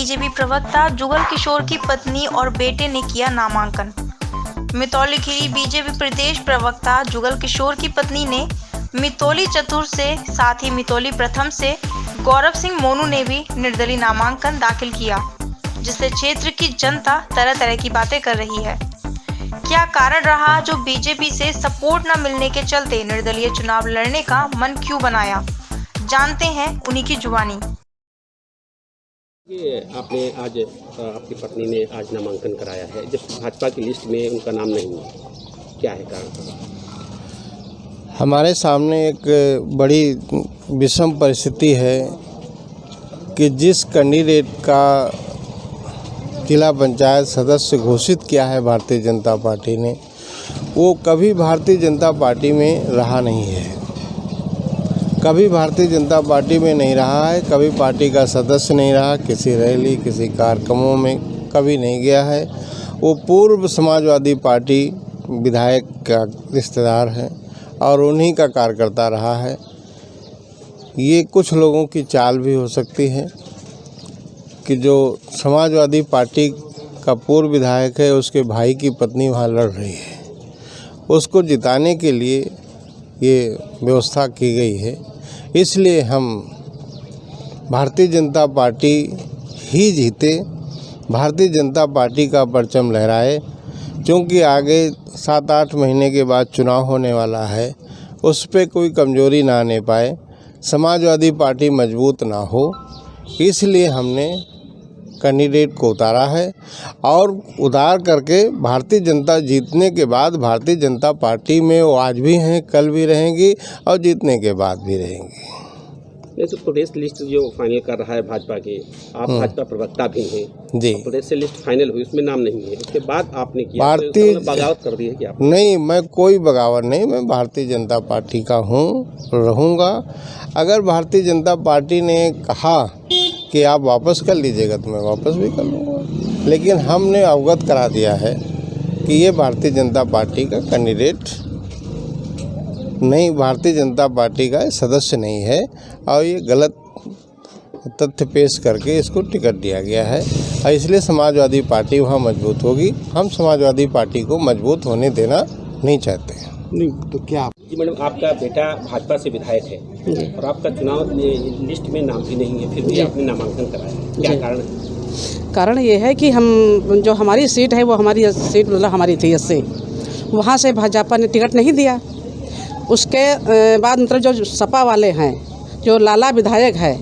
BJP प्रवक्ता जुगल किशोर की पत्नी और बेटे ने किया नामांकन। मितौली खीरी बीजेपी प्रदेश प्रवक्ता जुगल किशोर की पत्नी ने मितौली चतुर से, साथ ही मितौली प्रथम से गौरव सिंह मोनू ने भी निर्दलीय नामांकन दाखिल किया, जिससे क्षेत्र की जनता तरह तरह की बातें कर रही है। क्या कारण रहा जो बीजेपी से सपोर्ट न मिलने के चलते निर्दलीय चुनाव लड़ने का मन क्यों बनाया, जानते हैं उन्हीं की जुबानी। ये आपने आज आपकी पत्नी ने आज नामांकन कराया है, जब भाजपा की लिस्ट में उनका नाम नहीं है, क्या है कारण? हमारे सामने एक बड़ी विषम परिस्थिति है कि जिस कैंडिडेट का जिला पंचायत सदस्य घोषित किया है भारतीय जनता पार्टी ने, वो कभी भारतीय जनता पार्टी में रहा नहीं है, कभी भारतीय जनता पार्टी में नहीं रहा है, कभी पार्टी का सदस्य नहीं रहा, किसी रैली किसी कार्यक्रमों में कभी नहीं गया है। वो पूर्व समाजवादी पार्टी विधायक का रिश्तेदार है और उन्हीं का कार्यकर्ता रहा है। ये कुछ लोगों की चाल भी हो सकती है कि जो समाजवादी पार्टी का पूर्व विधायक है, उसके भाई की पत्नी वहाँ लड़ रही है, उसको जिताने के लिए ये व्यवस्था की गई है। इसलिए हम भारतीय जनता पार्टी ही जीते, भारतीय जनता पार्टी का परचम लहराए, क्योंकि आगे 7-8 महीने के बाद चुनाव होने वाला है, उस पर कोई कमजोरी ना आने पाए, समाजवादी पार्टी मजबूत ना हो, इसलिए हमने कैंडिडेट को उतारा है। और उतार करके भारतीय जनता जीतने के बाद भारतीय जनता पार्टी में वो आज भी हैं, कल भी रहेंगी और जीतने के बाद भी रहेंगी। ये तो प्रदेश लिस्ट जो फाइनल कर रहा है भाजपा की, आप भाजपा प्रवक्ता भी हैं जी। प्रदेश से लिस्ट फाइनल हुई, उसमें नाम नहीं है, उसके बाद आपने किया भारतीय बगावत कर दी है क्या? नहीं, मैं कोई बगावत नहीं, मैं भारतीय जनता पार्टी का हूँ, रहूँगा। अगर भारतीय जनता पार्टी ने कहा कि आप वापस कर लीजिएगा तो मैं वापस भी कर लूँगा, लेकिन हमने अवगत करा दिया है कि ये भारतीय जनता पार्टी का कैंडिडेट नहीं, भारतीय जनता पार्टी का सदस्य नहीं है और ये गलत तथ्य पेश करके इसको टिकट दिया गया है और इसलिए समाजवादी पार्टी वहाँ मजबूत होगी। हम समाजवादी पार्टी को मजबूत होने देना नहीं चाहते। नहीं तो क्या जी मैडम, आपका बेटा भाजपा से विधायक है और आपका चुनाव लिस्ट में नाम भी नहीं है, फिर भी आपने नामांकन कराया, क्या कारण है? कारण ये है कि हम जो हमारी सीट है वो हमारी सीट मतलब हमारी थी, इससे वहाँ से भाजपा ने टिकट नहीं दिया। उसके बाद मतलब जो सपा वाले हैं, जो लाला विधायक है,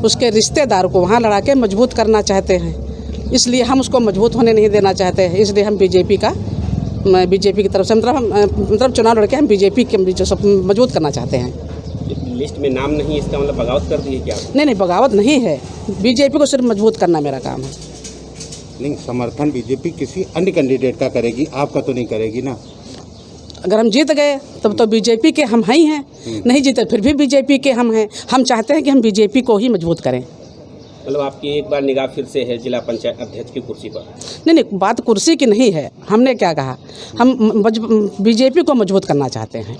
उसके रिश्तेदार को वहाँ लड़ा के मजबूत करना चाहते हैं, इसलिए हम उसको मजबूत होने नहीं देना चाहते हैं। इसलिए हम बीजेपी की तरफ से मतलब चुनाव लड़के हम बीजेपी के जो सब मजबूत करना चाहते हैं। लिस्ट में नाम नहीं, इसका मतलब बगावत कर दी है क्या? नहीं, बगावत नहीं है, बीजेपी को सिर्फ मजबूत करना मेरा काम है। नहीं, समर्थन बीजेपी किसी अन्य कैंडिडेट का करेगी, आपका तो नहीं करेगी ना। अगर हम जीत गए तब तो बीजेपी के हम ही हैं, नहीं जीते फिर भी बीजेपी के हम हैं। हम चाहते हैं कि हम बीजेपी को ही मजबूत करें। मतलब आपकी एक बार निगाह फिर से है जिला पंचायत अध्यक्ष की कुर्सी पर? नहीं, बात कुर्सी की नहीं है। हमने क्या कहा, हम बीजेपी को मजबूत करना चाहते हैं।